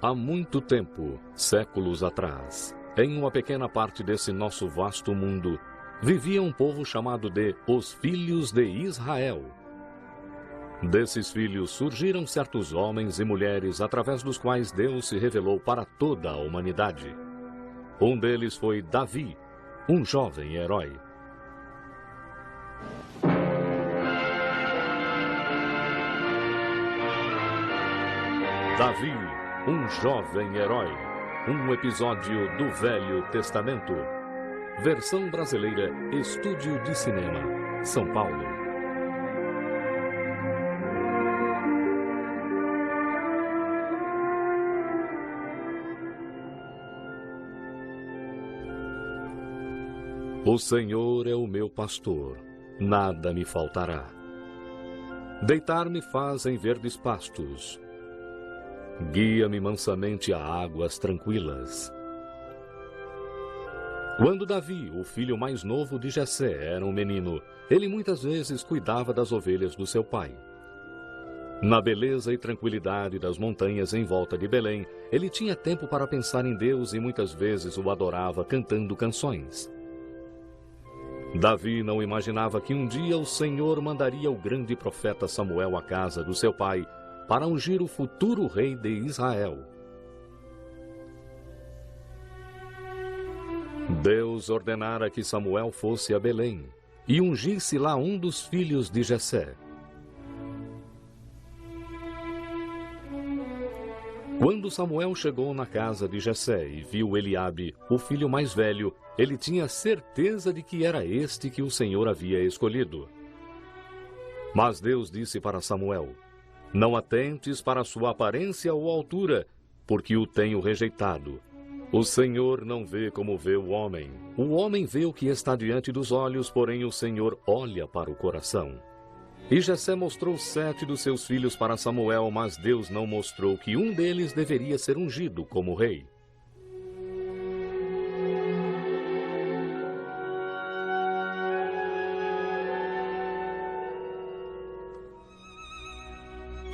Há muito tempo, séculos atrás, em uma pequena parte desse nosso vasto mundo, vivia um povo chamado de os Filhos de Israel. Desses filhos surgiram certos homens e mulheres através dos quais Deus se revelou para toda a humanidade. Um deles foi Davi, um jovem herói. Davi, um jovem herói. Um episódio do Velho Testamento. Versão brasileira, Estúdio de Cinema, São Paulo. O Senhor é o meu pastor, nada me faltará. Deitar-me faz em verdes pastos. Guia-me mansamente a águas tranquilas. Quando Davi, o filho mais novo de Jessé, era um menino, ele muitas vezes cuidava das ovelhas do seu pai. Na beleza e tranquilidade das montanhas em volta de Belém, ele tinha tempo para pensar em Deus e muitas vezes o adorava cantando canções. Davi não imaginava que um dia o Senhor mandaria o grande profeta Samuel à casa do seu pai para ungir o futuro rei de Israel. Deus ordenara que Samuel fosse a Belém e ungisse lá um dos filhos de Jessé. Quando Samuel chegou na casa de Jessé e viu Eliabe, o filho mais velho, ele tinha certeza de que era este que o Senhor havia escolhido. Mas Deus disse para Samuel: não atentes para sua aparência ou altura, porque o tenho rejeitado. O Senhor não vê como vê o homem. O homem vê o que está diante dos olhos, porém o Senhor olha para o coração. E Jessé mostrou 7 dos seus filhos para Samuel, mas Deus não mostrou que um deles deveria ser ungido como rei.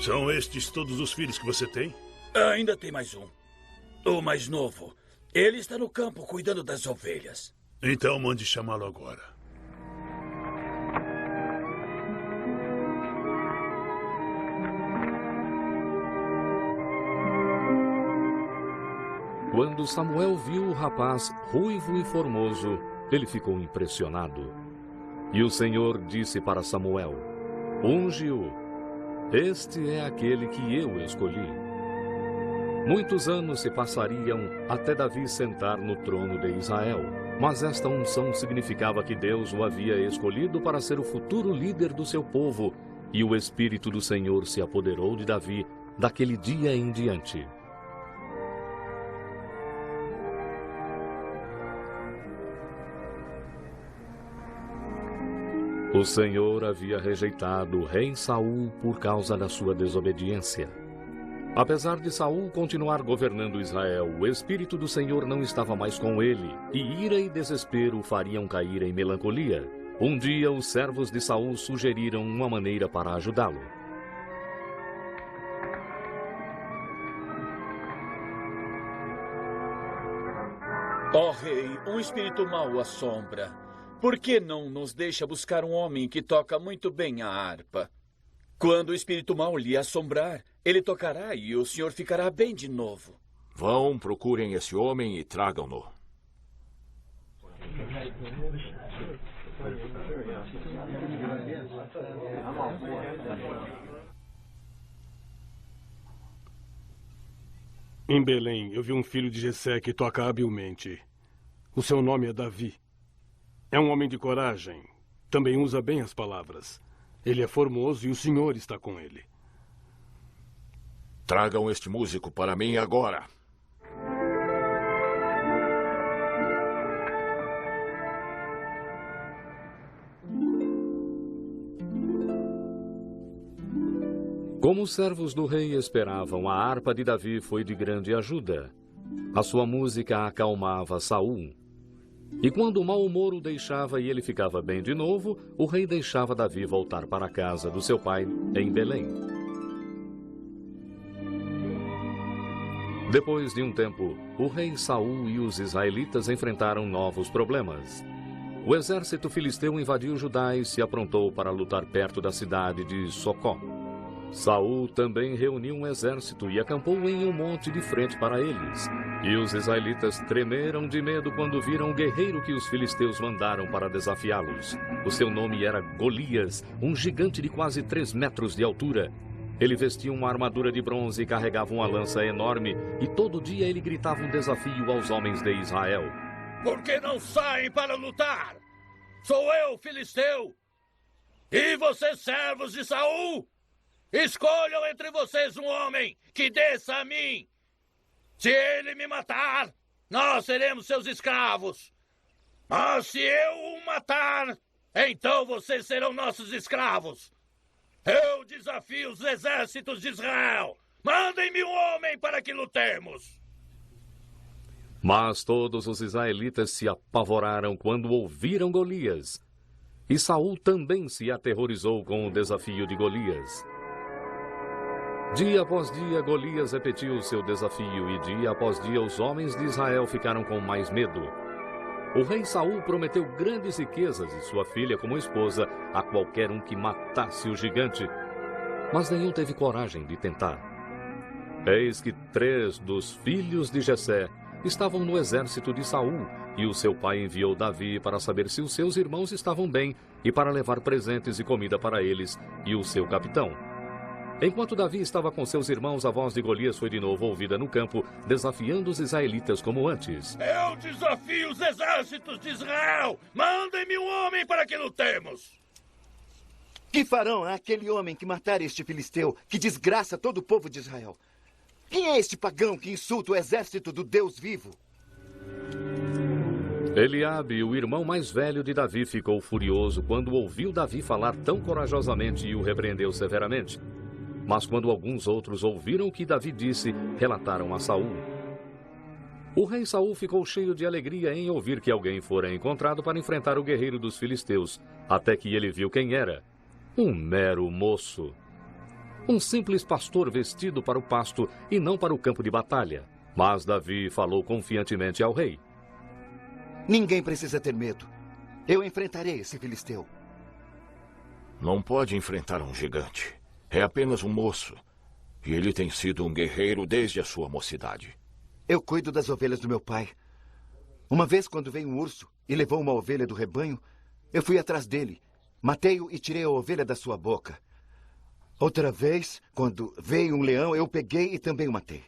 São estes todos os filhos que você tem? Ainda tem mais um. O mais novo. Ele está no campo cuidando das ovelhas. Então mande chamá-lo agora. Quando Samuel viu o rapaz ruivo e formoso, ele ficou impressionado. E o Senhor disse para Samuel: unge-o. Este é aquele que eu escolhi. Muitos anos se passariam até Davi sentar no trono de Israel, mas esta unção significava que Deus o havia escolhido para ser o futuro líder do seu povo, e o Espírito do Senhor se apoderou de Davi daquele dia em diante. O Senhor havia rejeitado o rei Saul por causa da sua desobediência. Apesar de Saul continuar governando Israel, o Espírito do Senhor não estava mais com ele, e ira e desespero o fariam cair em melancolia. Um dia, os servos de Saul sugeriram uma maneira para ajudá-lo. Ó rei, um espírito mau o assombra. Por que não nos deixa buscar um homem que toca muito bem a harpa? Quando o espírito mau lhe assombrar, ele tocará e o senhor ficará bem de novo. Vão, procurem esse homem e tragam-no. Em Belém, eu vi um filho de Jessé que toca habilmente. O seu nome é Davi. É um homem de coragem. Também usa bem as palavras. Ele é formoso e o Senhor está com ele. Tragam este músico para mim agora. Como os servos do rei esperavam, a harpa de Davi foi de grande ajuda. A sua música acalmava Saul. E quando o mau humor o deixava e ele ficava bem de novo, o rei deixava Davi voltar para a casa do seu pai, em Belém. Depois de um tempo, o rei Saul e os israelitas enfrentaram novos problemas. O exército filisteu invadiu Judá e se aprontou para lutar perto da cidade de Socó. Saul também reuniu um exército e acampou em um monte de frente para eles. E os israelitas tremeram de medo quando viram o guerreiro que os filisteus mandaram para desafiá-los. O seu nome era Golias, um gigante de quase 3 metros de altura. Ele vestia uma armadura de bronze e carregava uma lança enorme, e todo dia ele gritava um desafio aos homens de Israel. Por que não saem para lutar? Sou eu, filisteu! E vocês, servos de Saul? Escolham entre vocês um homem que desça a mim. Se ele me matar, nós seremos seus escravos. Mas se eu o matar, então vocês serão nossos escravos. Eu desafio os exércitos de Israel. Mandem-me um homem para que lutemos. Mas todos os israelitas se apavoraram quando ouviram Golias. E Saul também se aterrorizou com o desafio de Golias. Dia após dia, Golias repetiu o seu desafio e dia após dia os homens de Israel ficaram com mais medo. O rei Saul prometeu grandes riquezas e sua filha como esposa a qualquer um que matasse o gigante, mas nenhum teve coragem de tentar. Eis que 3 dos filhos de Jessé estavam no exército de Saul, e o seu pai enviou Davi para saber se os seus irmãos estavam bem e para levar presentes e comida para eles e o seu capitão. Enquanto Davi estava com seus irmãos, a voz de Golias foi de novo ouvida no campo, desafiando os israelitas como antes. Eu desafio os exércitos de Israel! Mandem-me um homem para que lutemos! Que farão àquele homem que matar este filisteu, que desgraça todo o povo de Israel? Quem é este pagão que insulta o exército do Deus vivo? Eliabe, o irmão mais velho de Davi, ficou furioso quando ouviu Davi falar tão corajosamente e o repreendeu severamente. Mas quando alguns outros ouviram o que Davi disse, relataram a Saul. O rei Saul ficou cheio de alegria em ouvir que alguém fora encontrado para enfrentar o guerreiro dos filisteus, até que ele viu quem era. Um mero moço. Um simples pastor vestido para o pasto e não para o campo de batalha. Mas Davi falou confiantemente ao rei. Ninguém precisa ter medo. Eu enfrentarei esse filisteu. Não pode enfrentar um gigante. É apenas um moço. E ele tem sido um guerreiro desde a sua mocidade. Eu cuido das ovelhas do meu pai. Uma vez, quando veio um urso e levou uma ovelha do rebanho, eu fui atrás dele, matei-o e tirei a ovelha da sua boca. Outra vez, quando veio um leão, eu peguei e também o matei.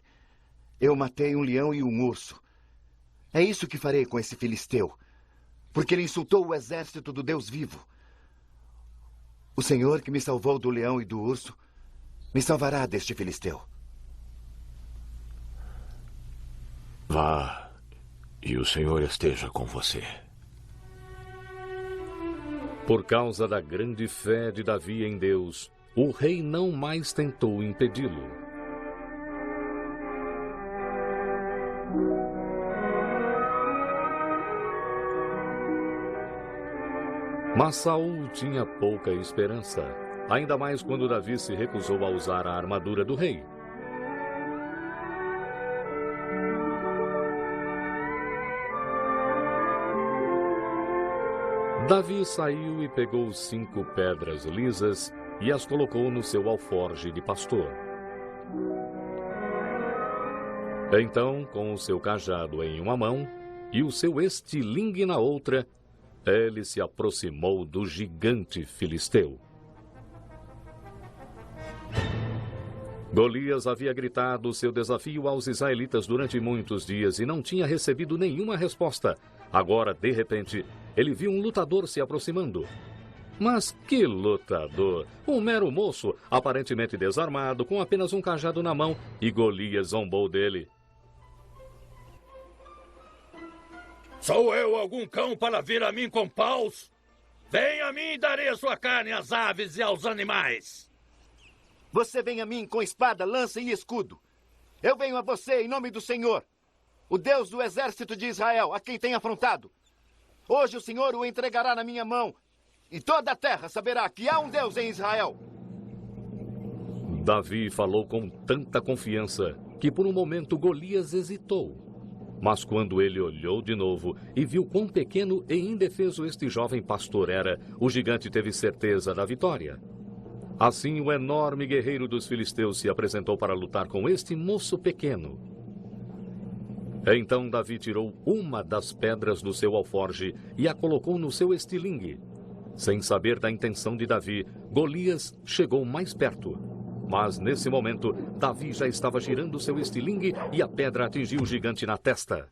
Eu matei um leão e um urso. É isso que farei com esse filisteu, porque ele insultou o exército do Deus vivo. O Senhor que me salvou do leão e do urso, me salvará deste filisteu. Vá, e o Senhor esteja com você. Por causa da grande fé de Davi em Deus, o rei não mais tentou impedi-lo. Mas Saul tinha pouca esperança, ainda mais quando Davi se recusou a usar a armadura do rei. Davi saiu e pegou 5 pedras lisas e as colocou no seu alforje de pastor. Então, com o seu cajado em uma mão e o seu estilingue na outra, ele se aproximou do gigante filisteu. Golias havia gritado seu desafio aos israelitas durante muitos dias e não tinha recebido nenhuma resposta. Agora, de repente, ele viu um lutador se aproximando. Mas que lutador! Um mero moço, aparentemente desarmado, com apenas um cajado na mão, e Golias zombou dele. Sou eu algum cão para vir a mim com paus? Venha a mim e darei a sua carne às aves e aos animais. Você vem a mim com espada, lança e escudo. Eu venho a você em nome do Senhor, o Deus do exército de Israel, a quem tem afrontado. Hoje o Senhor o entregará na minha mão, e toda a terra saberá que há um Deus em Israel. Davi falou com tanta confiança que por um momento Golias hesitou. Mas quando ele olhou de novo e viu quão pequeno e indefeso este jovem pastor era, o gigante teve certeza da vitória. Assim, o enorme guerreiro dos filisteus se apresentou para lutar com este moço pequeno. Então Davi tirou uma das pedras do seu alforje e a colocou no seu estilingue. Sem saber da intenção de Davi, Golias chegou mais perto. Mas, nesse momento, Davi já estava girando seu estilingue e a pedra atingiu o gigante na testa.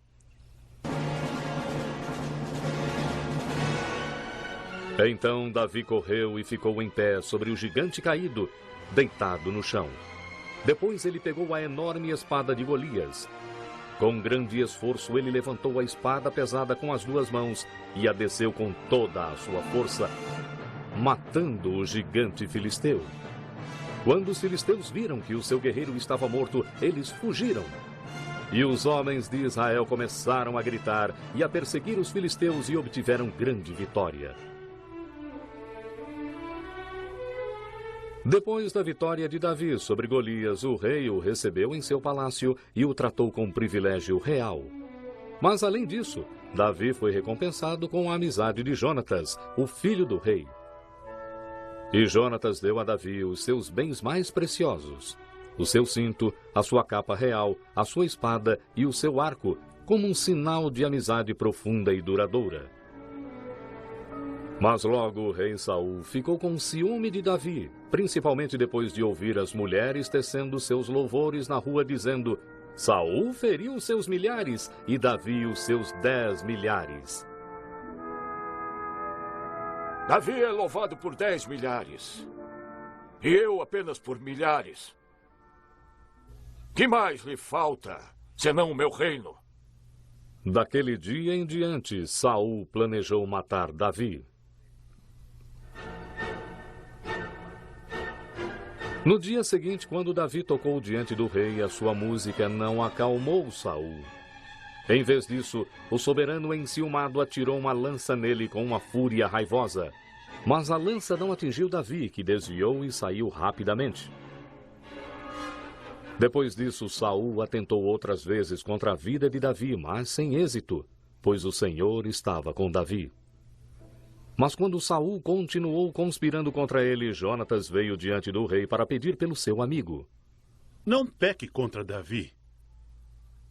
Então Davi correu e ficou em pé sobre o gigante caído, deitado no chão. Depois ele pegou a enorme espada de Golias. Com grande esforço, ele levantou a espada pesada com as duas mãos e a desceu com toda a sua força, matando o gigante filisteu. Quando os filisteus viram que o seu guerreiro estava morto, eles fugiram. E os homens de Israel começaram a gritar e a perseguir os filisteus e obtiveram grande vitória. Depois da vitória de Davi sobre Golias, o rei o recebeu em seu palácio e o tratou com privilégio real. Mas, além disso, Davi foi recompensado com a amizade de Jonatas, o filho do rei. E Jonatas deu a Davi os seus bens mais preciosos, o seu cinto, a sua capa real, a sua espada e o seu arco, como um sinal de amizade profunda e duradoura. Mas logo o rei Saul ficou com ciúme de Davi, principalmente depois de ouvir as mulheres tecendo seus louvores na rua, dizendo: Saul feriu seus milhares e Davi os seus 10 milhares. Davi é louvado por 10 milhares. E eu apenas por milhares. Que mais lhe falta, senão o meu reino? Daquele dia em diante, Saul planejou matar Davi. No dia seguinte, quando Davi tocou diante do rei, a sua música não acalmou Saul. Em vez disso, o soberano enciumado atirou uma lança nele com uma fúria raivosa. Mas a lança não atingiu Davi, que desviou e saiu rapidamente. Depois disso, Saul atentou outras vezes contra a vida de Davi, mas sem êxito, pois o Senhor estava com Davi. Mas quando Saul continuou conspirando contra ele, Jonatas veio diante do rei para pedir pelo seu amigo. Não peque contra Davi.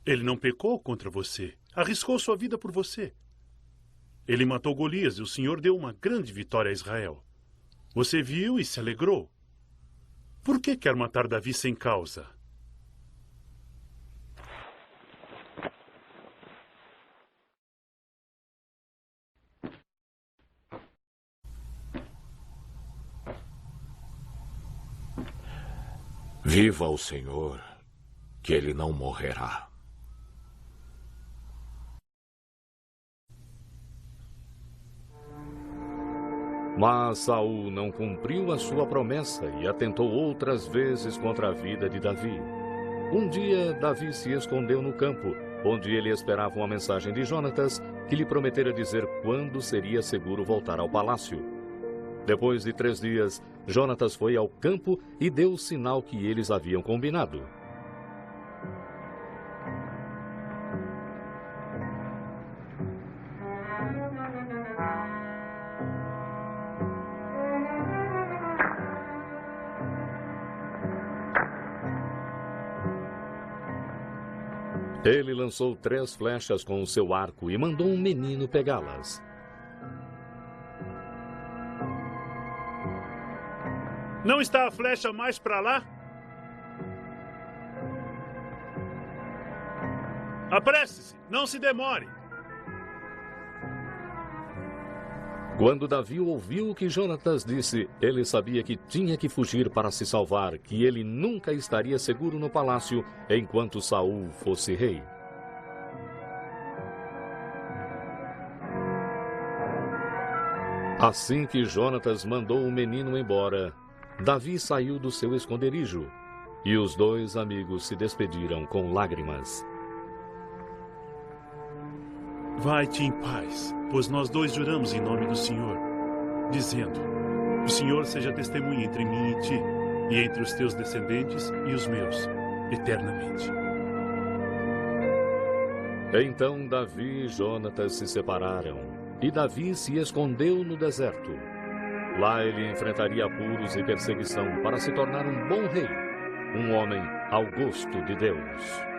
Ele não pecou contra você. Arriscou sua vida por você. Ele matou Golias e o Senhor deu uma grande vitória a Israel. Você viu e se alegrou. Por que quer matar Davi sem causa? Viva o Senhor, que ele não morrerá. Mas Saul não cumpriu a sua promessa e atentou outras vezes contra a vida de Davi. Um dia, Davi se escondeu no campo, onde ele esperava uma mensagem de Jonatas, que lhe prometera dizer quando seria seguro voltar ao palácio. Depois de 3 dias, Jonatas foi ao campo e deu o sinal que eles haviam combinado. Ele lançou 3 flechas com o seu arco e mandou um menino pegá-las. Não está a flecha mais para lá? Apresse-se, não se demore. Quando Davi ouviu o que Jonatas disse, ele sabia que tinha que fugir para se salvar, que ele nunca estaria seguro no palácio enquanto Saul fosse rei. Assim que Jonatas mandou o menino embora, Davi saiu do seu esconderijo, e os 2 amigos se despediram com lágrimas. Vai-te em paz, pois nós 2 juramos em nome do Senhor, dizendo: o Senhor seja testemunha entre mim e ti, e entre os teus descendentes e os meus, eternamente. Então Davi e Jonatas se separaram, e Davi se escondeu no deserto. Lá ele enfrentaria apuros e perseguição para se tornar um bom rei, um homem ao gosto de Deus.